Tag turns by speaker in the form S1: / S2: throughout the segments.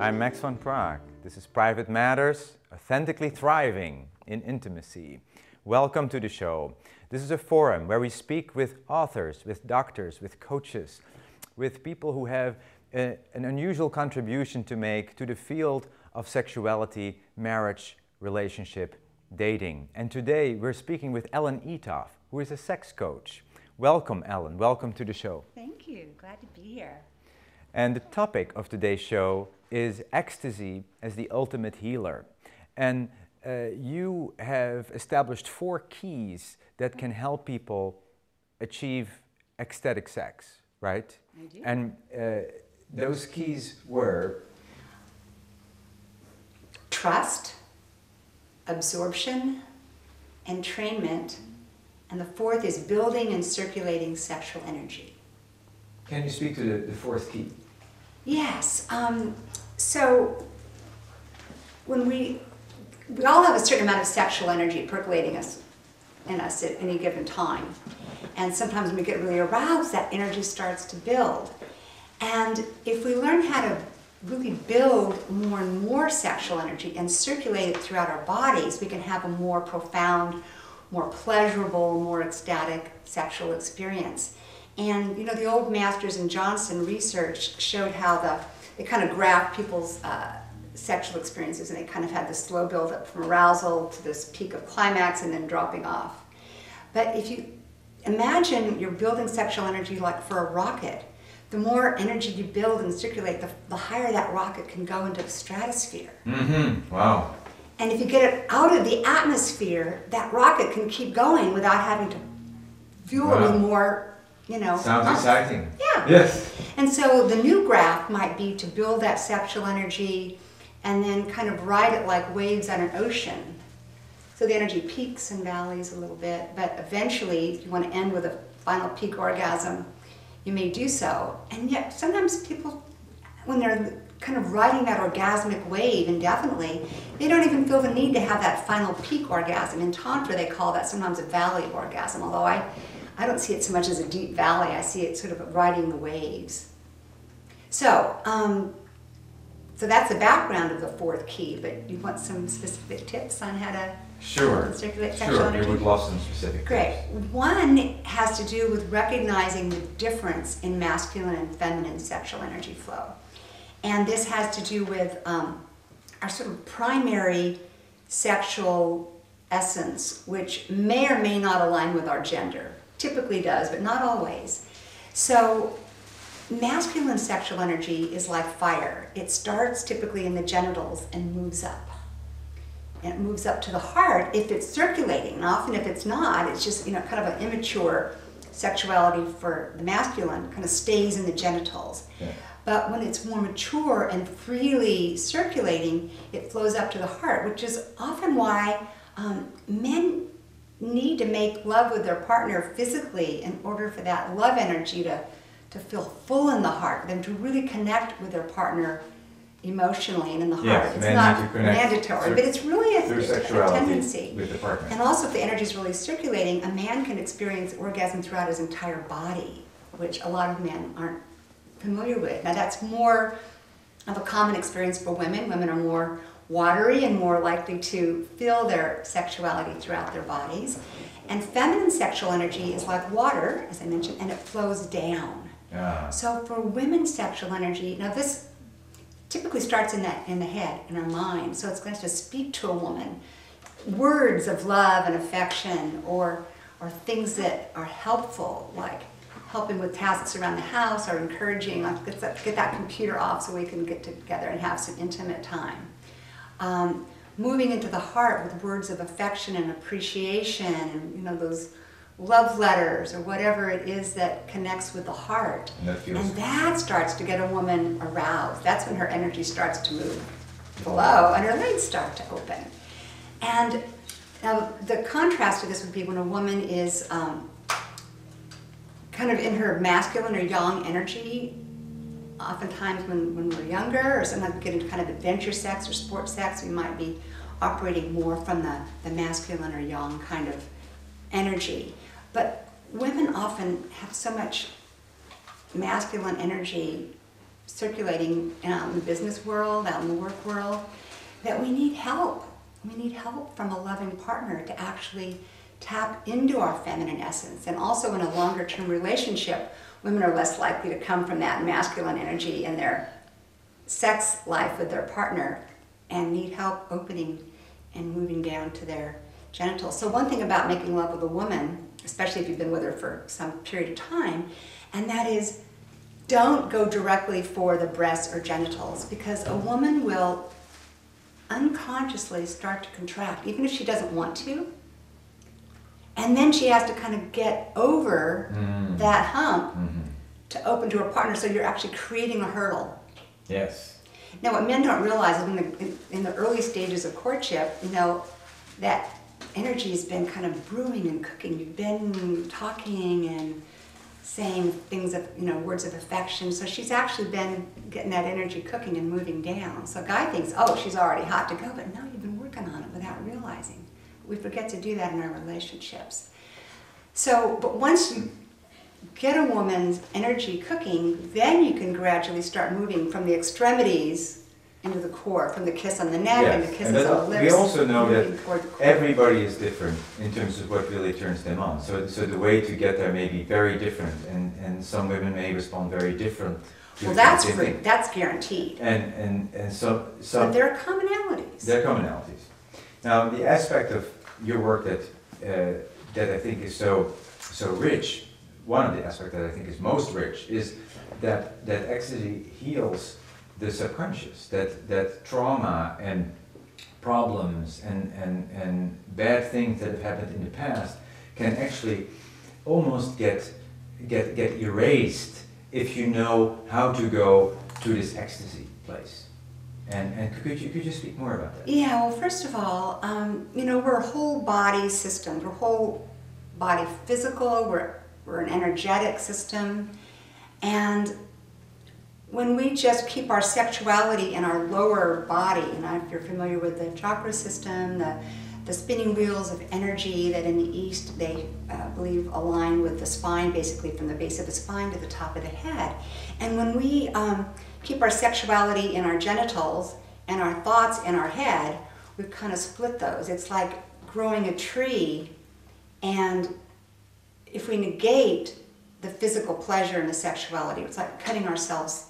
S1: I'm Max van Praag. This is Private Matters, Authentically Thriving in Intimacy. Welcome to the show. This is a forum where we speak with authors, with doctors, with coaches, with people who have an unusual contribution to make to the field of sexuality, marriage, relationship, dating. And today we're speaking with Ellen Eatough, who is a sex coach. Welcome, Ellen. Welcome to the show.
S2: Thank you. Glad to be here.
S1: And the topic of today's show is ecstasy as the ultimate healer. And you have established 4 keys that can help people achieve ecstatic sex, right?
S2: I do.
S1: And those keys were?
S2: Trust, absorption, entrainment, and the 4th is building and circulating sexual energy.
S1: Can you speak to the 4th key?
S2: Yes. So when we all have a certain amount of sexual energy percolating in us at any given time. And sometimes when we get really aroused, that energy starts to build. And if we learn how to really build more and more sexual energy and circulate it throughout our bodies, we can have a more profound, more pleasurable, more ecstatic sexual experience. And you know, the old masters in Johnson research showed how they kind of graphed people's sexual experiences, and they kind of had this slow build up from arousal to this peak of climax and then dropping off. But if you imagine you're building sexual energy like for a rocket, the more energy you build and circulate, the higher that rocket can go into the stratosphere.
S1: Mm-hmm. Wow.
S2: And if you get it out of the atmosphere, that rocket can keep going without having to fuel it with more, you know.
S1: Sounds exciting.
S2: Yeah.
S1: Yes.
S2: And so the new graph might be to build that sexual energy and then kind of ride it like waves on an ocean. So the energy peaks and valleys a little bit, but eventually, if you want to end with a final peak orgasm, you may do so. And yet, sometimes people, when they're kind of riding that orgasmic wave indefinitely, they don't even feel the need to have that final peak orgasm. In Tantra, they call that sometimes a valley orgasm, although I don't see it so much as a deep valley. I see it sort of riding the waves. So, so that's the background of the 4th key, but you want some specific tips on how to circulate sexual energy?
S1: We would love some specific
S2: Great.
S1: tips.
S2: One has to do with recognizing the difference in masculine and feminine sexual energy flow. And this has to do with our sort of primary sexual essence, which may or may not align with our gender. Typically does, but not always. So masculine sexual energy is like fire. It starts typically in the genitals and moves up. And it moves up to the heart if it's circulating. And often if it's not, it's just, you know, kind of an immature sexuality for the masculine, kind of stays in the genitals.
S1: Yeah.
S2: But when it's more mature and freely circulating, it flows up to the heart, which is often why men need to make love with their partner physically in order for that love energy to feel full in the heart, them to really connect with their partner emotionally and in the heart.
S1: Yes,
S2: it's not mandatory, but it's really a tendency.
S1: With the partner.
S2: And also if the energy is really circulating, a man can experience orgasm throughout his entire body, which a lot of men aren't familiar with. Now that's more of a common experience for women. Women are more watery and more likely to feel their sexuality throughout their bodies. And feminine sexual energy is like water, as I mentioned, and it flows down.
S1: Yeah.
S2: So for women's sexual energy, now this typically starts in the head, in our mind. So it's going to speak to a woman. Words of love and affection, or things that are helpful, like helping with tasks around the house, or encouraging, like get that computer off so we can get together and have some intimate time. Moving into the heart with words of affection and appreciation, and you know, those love letters or whatever it is that connects with the heart. And that starts to get a woman aroused. That's when her energy starts to move below and her legs start to open. And now the contrast to this would be when a woman is kind of in her masculine or yang energy. Oftentimes when we're younger, or sometimes we get into kind of adventure sex or sports sex, we might be operating more from the masculine or yang kind of energy. But women often have so much masculine energy circulating out in the business world, out in the work world, that we need help. We need help from a loving partner to actually tap into our feminine essence. And also in a longer term relationship, women are less likely to come from that masculine energy in their sex life with their partner and need help opening and moving down to their genitals. So one thing about making love with a woman, especially if you've been with her for some period of time, and that is, don't go directly for the breasts or genitals, because a woman will unconsciously start to contract, even if she doesn't want to. And then she has to kind of get over that hump to open to her partner, so you're actually creating a hurdle.
S1: Yes.
S2: Now, what men don't realize is in the early stages of courtship, you know, that energy has been kind of brewing and cooking. You've been talking and saying things of, you know, words of affection. So she's actually been getting that energy cooking and moving down. So a guy thinks, oh, she's already hot to go, but no, you've been working on it without realizing. We forget to do that in our relationships. So, but once you get a woman's energy cooking, then you can gradually start moving from the extremities into the core, from the kiss on the neck and the kisses on the lips.
S1: We also know that everybody is different in terms of what really turns them on. So the way to get there may be very different, and some women may respond very different.
S2: Well, that's guaranteed.
S1: And so
S2: but there are commonalities.
S1: There are commonalities. Now, the aspect of your work that I think is so rich, one of the aspects that I think is most rich, is that ecstasy heals the subconscious, that trauma and problems and bad things that have happened in the past can actually almost get erased if you know how to go to this ecstasy place. And could you speak more about that?
S2: Yeah, well, first of all, you know, we're a whole body system. We're whole body physical, we're an energetic system, and when we just keep our sexuality in our lower body, and if you're familiar with the chakra system, the spinning wheels of energy that in the East they believe align with the spine, basically from the base of the spine to the top of the head. And when we keep our sexuality in our genitals and our thoughts in our head, we've kind of split those. It's like growing a tree, and if we negate the physical pleasure and the sexuality, it's like cutting ourselves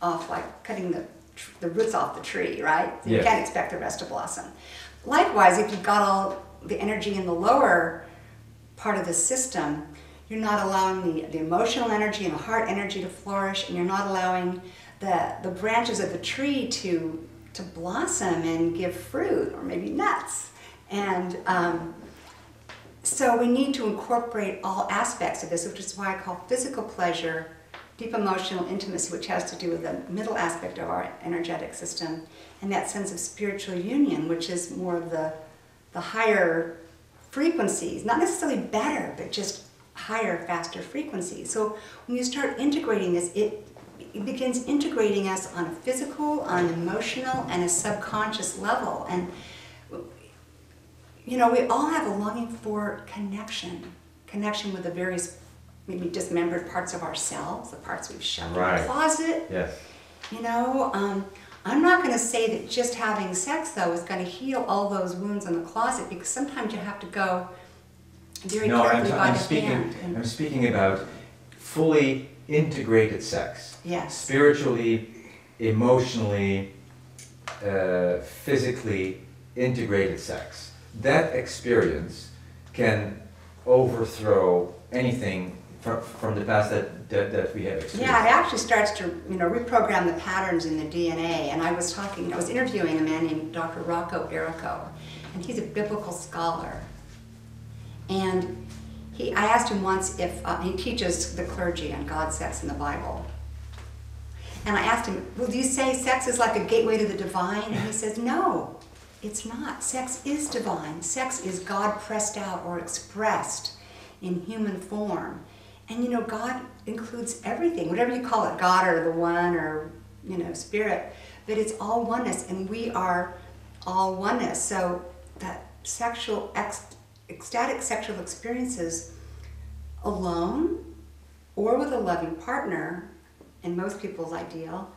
S2: off, like cutting the roots off the tree, right? So you can't expect the rest to blossom. Likewise, if you've got all the energy in the lower part of the system, you're not allowing the emotional energy and the heart energy to flourish, and you're not allowing the branches of the tree to blossom and give fruit, or maybe nuts. And so we need to incorporate all aspects of this, which is why I call physical pleasure deep emotional intimacy, which has to do with the middle aspect of our energetic system, and that sense of spiritual union, which is more of the higher frequencies, not necessarily better, but just higher, faster frequencies. So when you start integrating this, it begins integrating us on a physical, on an emotional, and a subconscious level. And you know, we all have a longing for connection with the various maybe dismembered parts of ourselves, the parts we've shoved in the closet.
S1: Yes.
S2: You know, I'm not going to say that just having sex, though, is going to heal all those wounds in the closet, because sometimes you have to go very carefully by the hand.
S1: I'm speaking about fully integrated sex.
S2: Yes.
S1: Spiritually, emotionally, physically integrated sex. That experience can overthrow anything from the past that we have experienced.
S2: Yeah, it actually starts to, you know, reprogram the patterns in the DNA. And I was interviewing a man named Dr. Rocco Errico, and he's a biblical scholar. And I asked him once if, he teaches the clergy on God, sex, and the Bible. And I asked him, well, do you say sex is like a gateway to the divine? And he says, no, it's not. Sex is divine. Sex is God pressed out or expressed in human form. And you know, God includes everything, whatever you call it, God or the one or, you know, spirit, but it's all oneness, and we are all oneness. So that ecstatic sexual experiences alone or with a loving partner in most people's ideal,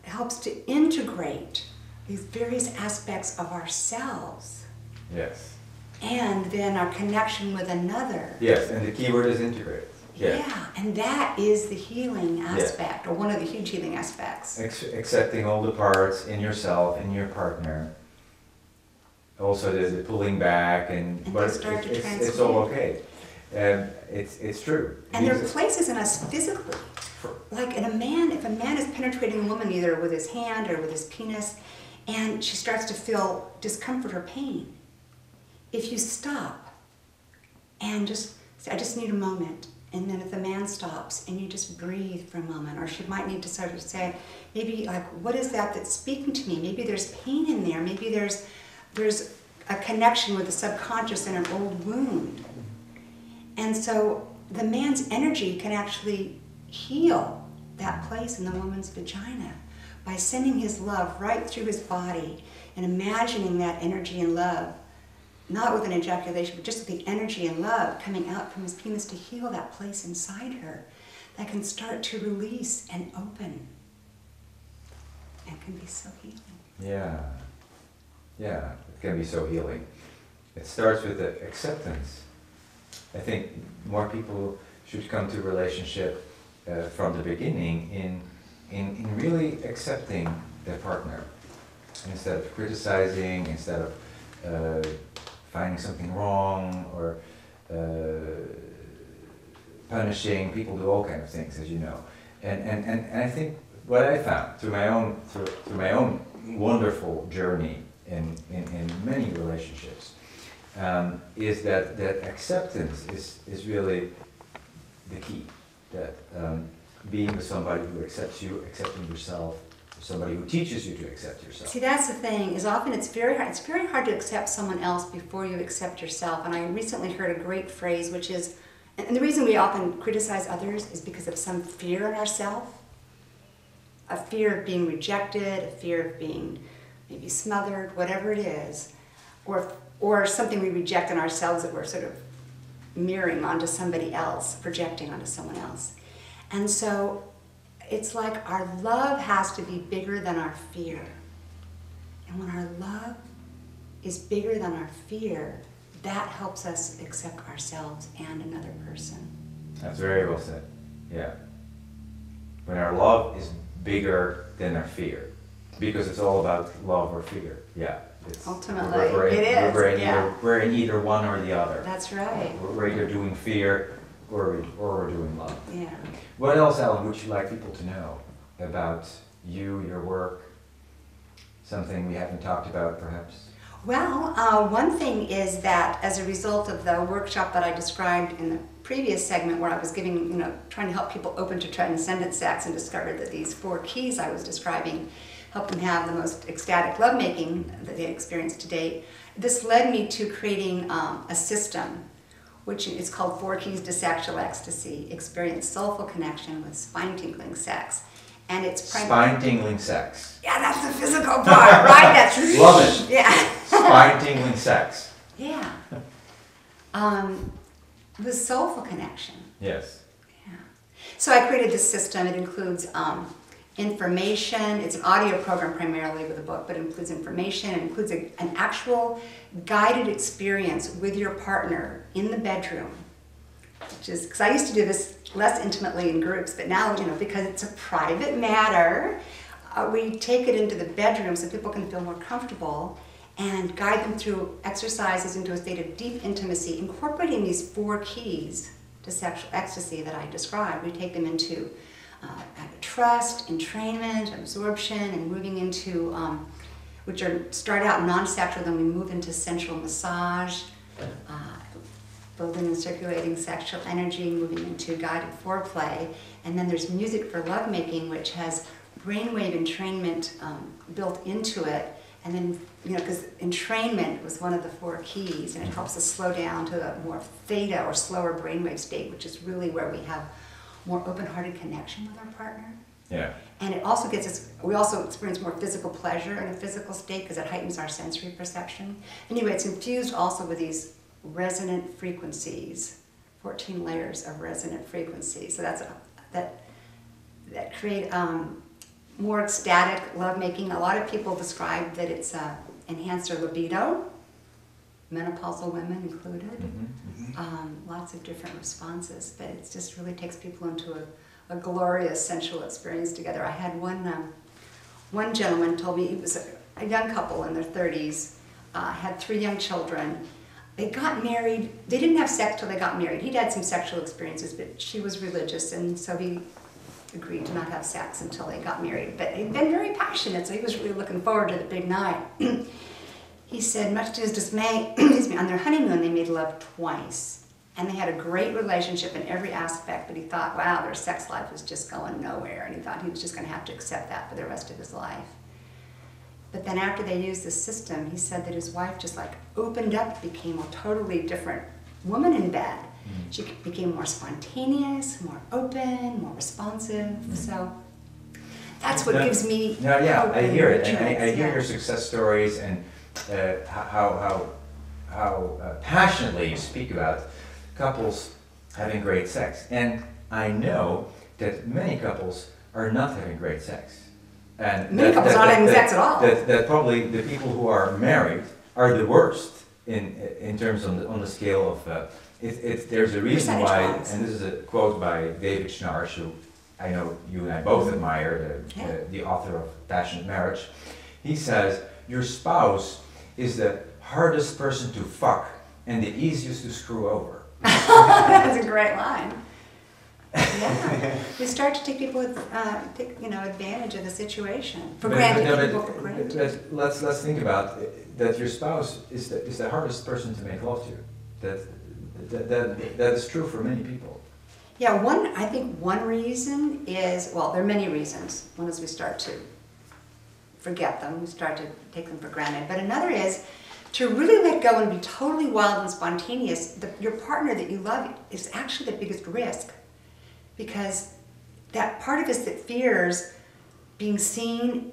S2: helps to integrate these various aspects of ourselves.
S1: Yes.
S2: And then our connection with another.
S1: Yes, and the key word is integrate.
S2: Yeah, and that is the healing aspect, or one of the huge healing aspects.
S1: Accepting all the parts in yourself, in your partner. Also the pulling back, but
S2: start to transmute.
S1: it's all okay. It's true.
S2: And there are places in us physically, like in a man, if a man is penetrating a woman either with his hand or with his penis, and she starts to feel discomfort or pain, if you stop and just say, I just need a moment, and then if the man stops and you just breathe for a moment, or she might need to sort of say, maybe like, what is that that's speaking to me? Maybe there's pain in there, maybe there's a connection with the subconscious and an old wound. And so the man's energy can actually heal that place in the woman's vagina by sending his love right through his body and imagining that energy and love, not with an ejaculation, but just with the energy and love coming out from his penis to heal that place inside her that can start to release and open and can be so healing.
S1: Yeah. Yeah, it can be so healing. It starts with the acceptance. I think more people should come to a relationship from the beginning in really accepting their partner. Instead of criticizing, instead of finding something wrong or punishing. People do all kinds of things, as you know. And I think what I found through my own wonderful journey in many relationships is that acceptance is really the key. That being with somebody who accepts you, accepting yourself, somebody who teaches you to accept yourself.
S2: See, that's the thing, is often it's very hard to accept someone else before you accept yourself. And I recently heard a great phrase, which is, and the reason we often criticize others is because of some fear in ourselves. A fear of being rejected, a fear of being maybe smothered, whatever it is, or something we reject in ourselves that we're sort of mirroring onto somebody else, projecting onto someone else. And so it's like our love has to be bigger than our fear. And when our love is bigger than our fear, that helps us accept ourselves and another person.
S1: That's very well said. Yeah. When our love is bigger than our fear. Because it's all about love or fear. Yeah.
S2: Ultimately, it is.
S1: We're in either one or the other.
S2: That's right.
S1: We're either doing fear or we're doing love.
S2: Yeah.
S1: What else, Ellen, would you like people to know about you, your work? Something we haven't talked about, perhaps?
S2: Well, one thing is that as a result of the workshop that I described in the previous segment where I was giving, trying to help people open to transcendent sex and discovered that these 4 keys I was describing help them have the most ecstatic lovemaking that they experienced to date. This led me to creating a system, which is called 4 Keys to Sexual Ecstasy. Experience soulful connection with spine-tingling sex. And it's
S1: spine-tingling sex.
S2: Yeah, that's the physical part, right? That's
S1: love it.
S2: Yeah.
S1: Spine-tingling sex.
S2: Yeah. The soulful connection.
S1: Yes.
S2: Yeah. So I created this system. It includes information. It's an audio program primarily with a book, but it includes information. It includes an actual guided experience with your partner in the bedroom, which is, because I used to do this less intimately in groups, but now, because it's a private matter, we take it into the bedroom so people can feel more comfortable and guide them through exercises into a state of deep intimacy, incorporating these 4 keys to sexual ecstasy that I described. We take them into trust, entrainment, absorption, and moving into, which start out non-sexual, then we move into sensual massage, building and circulating sexual energy, moving into guided foreplay, and then there's music for lovemaking, which has brainwave entrainment built into it, and then, because entrainment was one of the 4 keys, and it helps us slow down to a more theta or slower brainwave state, which is really where we have more open-hearted connection with our partner.
S1: Yeah.
S2: And it also gets us, we also experience more physical pleasure in a physical state because it heightens our sensory perception. Anyway, it's infused also with these resonant frequencies, 14 layers of resonant frequencies. So that create more ecstatic lovemaking. A lot of people describe that it's enhanced their libido, menopausal women included. Lots of different responses, but it just really takes people into a glorious sensual experience together. I had one gentleman told me, he was a young couple in their 30s, had 3 young children. They got married. They didn't have sex till they got married. He'd had some sexual experiences, but she was religious, and so he agreed to not have sex until they got married. But they'd been very passionate, so he was really looking forward to the big night. He said, much to his dismay, on their honeymoon they made love twice. And they had a great relationship in every aspect, but he thought, wow, their sex life was just going nowhere, and he thought he was just going to have to accept that for the rest of his life. But then after they used the system, he said that his wife just like opened up, became a totally different woman in bed. She became more spontaneous, more open, more responsive. So that's what gives me hope.
S1: I hear it, and I hear
S2: yeah.
S1: your success stories and how passionately you speak about couples having great sex. And I know that many couples are not having great sex. And
S2: many couples aren't having sex at all.
S1: That probably the people who are married are the worst in terms on the scale of there's a reason why, and this is a quote by David Schnarch, who I know you and I both admire, the author of Passionate Marriage. He says, your spouse is the hardest person to fuck and the easiest to screw over.
S2: That's a great line. Yeah, we start to take people advantage of the situation. For granted, people for granted.
S1: Let's think about that. Your spouse is the hardest person to make love to. That is true for many people.
S2: Yeah, I think one reason is, well, there are many reasons. One is we start to forget them, we start to take them for granted. But another is to really let go and be totally wild and spontaneous. Your partner that you love is actually the biggest risk, because that part of us that fears being seen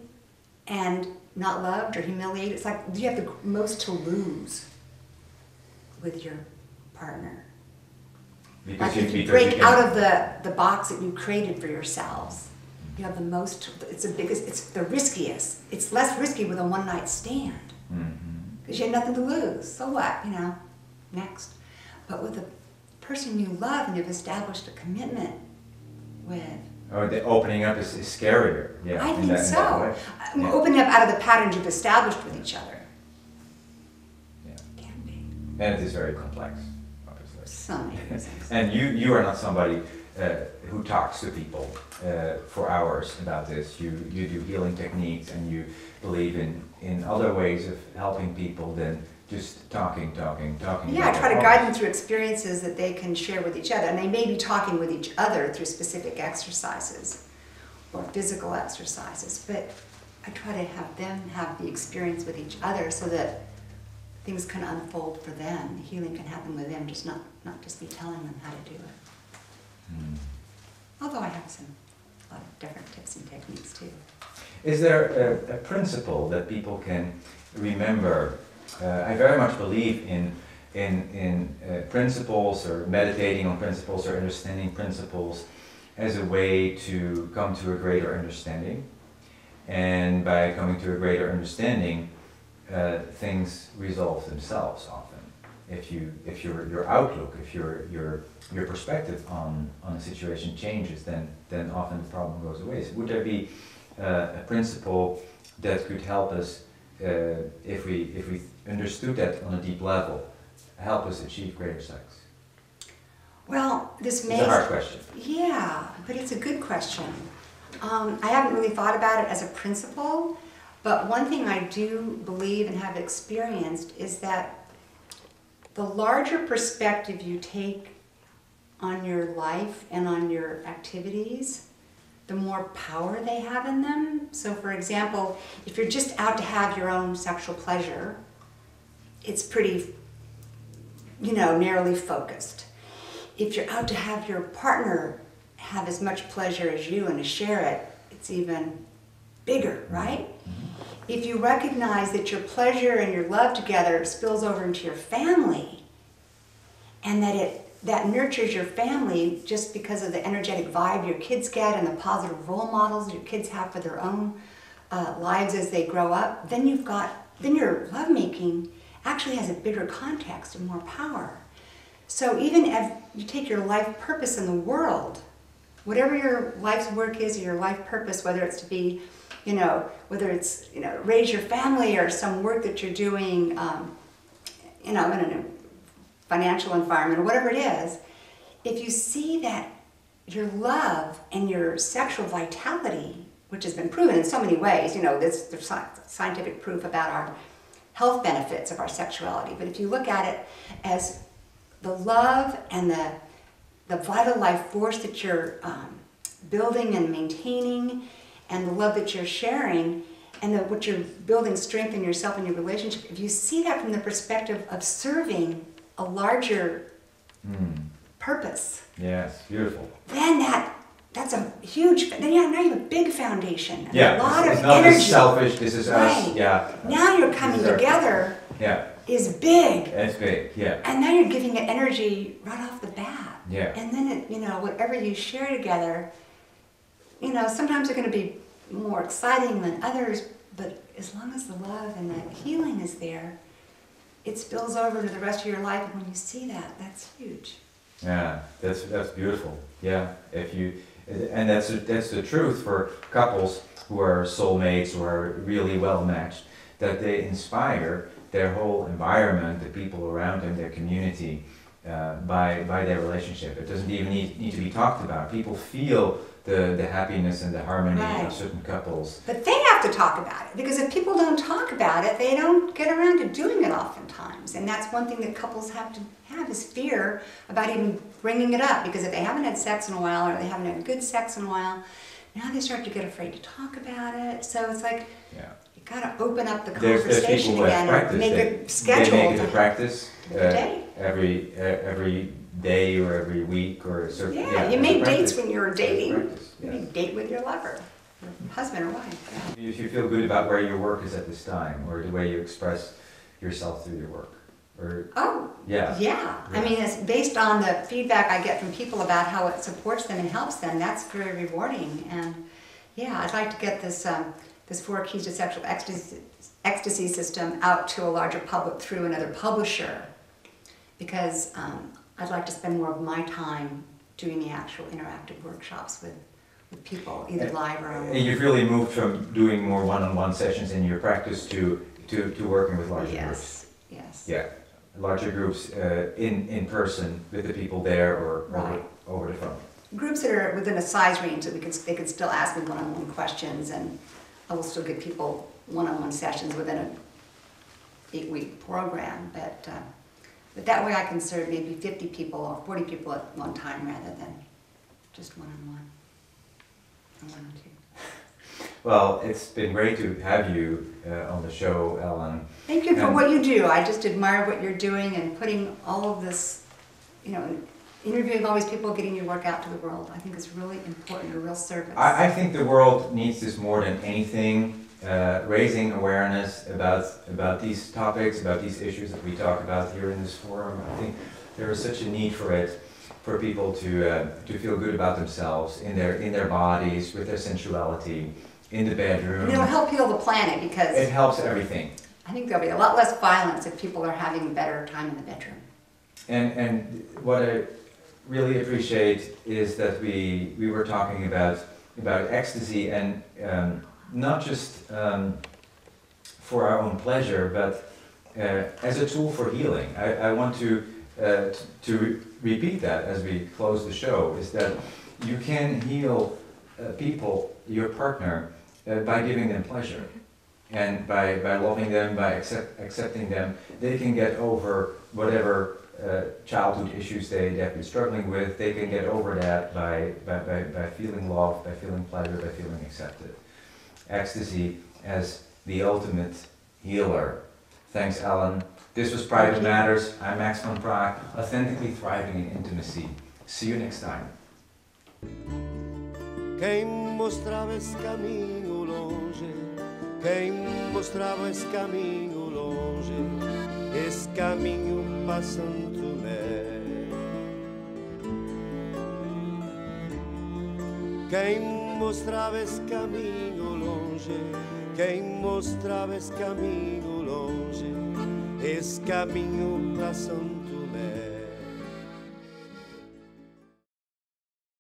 S2: and not loved or humiliated, it's like you have the most to lose with your partner.
S1: Because
S2: like if you break out of the box that you created for yourselves, you have the most, it's the riskiest. It's less risky with a one-night stand, because you have nothing to lose. So what, next. But with the person you love and you've established a commitment with.
S1: Oh, the opening up is scarier. Yeah,
S2: I think so.
S1: Yeah.
S2: Opening up out of the patterns you've established with each other.
S1: Yeah.
S2: Can be.
S1: And it is very complex, obviously.
S2: So many reasons.
S1: And you are not somebody who talks to people for hours about this. You do healing techniques, and you believe in other ways of helping people than just talking.
S2: Yeah, I try to guide them through experiences that they can share with each other. And they may be talking with each other through specific exercises or physical exercises, but I try to have them have the experience with each other so that things can unfold for them. Healing can happen with them, just not just be telling them how to do it. Although I have a lot of different tips and techniques too.
S1: Is there a principle that people can remember? I very much believe in principles, or meditating on principles, or understanding principles as a way to come to a greater understanding. And by coming to a greater understanding, things resolve themselves often. If your outlook, if your perspective on a situation changes, then often the problem goes away. So would there be a principle that could help us, if we understood that on a deep level, help us achieve greater sex?
S2: Well, this may...
S1: It's a hard question.
S2: Yeah, but it's a good question. I haven't really thought about it as a principle, but one thing I do believe and have experienced is that the larger perspective you take on your life and on your activities, the more power they have in them. So for example, if you're just out to have your own sexual pleasure, it's pretty, narrowly focused. If you're out to have your partner have as much pleasure as you and to share it, it's even bigger, right? If you recognize that your pleasure and your love together spills over into your family, and that that nurtures your family just because of the energetic vibe your kids get and the positive role models your kids have for their own lives as they grow up, then your lovemaking actually has a bigger context and more power. So even if you take your life purpose in the world, whatever your life's work is, or your life purpose, whether it's to be, whether it's, raise your family or some work that you're doing, in a financial environment or whatever it is, if you see that your love and your sexual vitality, which has been proven in so many ways, there's scientific proof about our health benefits of our sexuality, but if you look at it as the love and the vital life force that you're building and maintaining, and the love that you're sharing, and what you're building strength in yourself and your relationship, if you see that from the perspective of serving a larger purpose.
S1: Yes, beautiful.
S2: Then that's a huge, now you have a big foundation. And
S1: Yeah,
S2: a lot
S1: it's
S2: of
S1: not
S2: energy.
S1: just selfish, this is us.
S2: Right.
S1: Yeah.
S2: Now you're coming together is big.
S1: It's big, yeah.
S2: And now you're giving it energy right off the bat.
S1: Yeah.
S2: And then, whatever you share together, sometimes they're going to be more exciting than others, but as long as the love and the healing is there, it spills over to the rest of your life, and when you see that, that's huge.
S1: Yeah, that's beautiful. Yeah, and that's the truth for couples who are soulmates, who are really well matched, that they inspire their whole environment, the people around them, their community, by their relationship. It doesn't even need to be talked about. People feel the happiness and the harmony of certain couples.
S2: But they have to talk about it, because if people don't talk about it, they don't get around to doing it oftentimes. And that's one thing that couples have to have, is fear about even bringing it up, because if they haven't had sex in a while, or they haven't had good sex in a while, now they start to get afraid to talk about it. So it's like, you gotta open up the conversation again and make a schedule.
S1: They make it a practice
S2: day.
S1: every day or every week or a certain.
S2: Yeah, you make dates when you're dating. You make date with your lover, your husband or wife.
S1: Yeah. If you feel good about where your work is at this time, or the way you express yourself through your work, or yeah. I mean, it's based on the feedback I get from people about how it supports them and helps them. That's very rewarding, and I'd like to get this 4 Keys to Sexual Ecstasy system out to a larger public through another publisher, because I'd like to spend more of my time doing the actual interactive workshops with people, either live or online. You've really moved from doing more one-on-one sessions in your practice to working with larger groups.
S2: Yes.
S1: Yeah, larger groups in person with the people there, or over the phone.
S2: Groups that are within a size range that they can still ask me one-on-one questions, and I will still give people one-on-one sessions within an 8-week program, but that way I can serve maybe 50 people or 40 people at one time, rather than just one-on-one or one-on-two.
S1: Well, it's been great to have you on the show, Ellen.
S2: Thank you for what you do. I just admire what you're doing, and putting all of this, interviewing all these people, getting your work out to the world. I think is really important, a real service.
S1: I think the world needs this more than anything. Raising awareness about these topics, about these issues that we talk about here in this forum. I think there is such a need for it, for people to feel good about themselves, in their bodies, with their sensuality, in the bedroom.
S2: And it'll help heal the planet, because
S1: it helps everything.
S2: I think there'll be a lot less violence if people are having a better time in the bedroom.
S1: And what I really appreciate is that we were talking about ecstasy, and not just for our own pleasure, but as a tool for healing. I want to repeat that as we close the show, is that you can heal people, your partner, by giving them pleasure. And by loving them, by accepting them, they can get over whatever childhood issues they have been struggling with. They can get over that by feeling love, by feeling pleasure, by feeling accepted. Ecstasy as the ultimate healer. Thanks, Ellen. This was Private Matters. I'm Max van Praag, authentically thriving in intimacy. See you next time.
S3: Quem mostrava esse caminho longe, quem mostrava esse caminho longe, esse caminho passando quem mostrava esse caminho longe, quem mostrava esse caminho longe, esse caminho para São Tomé.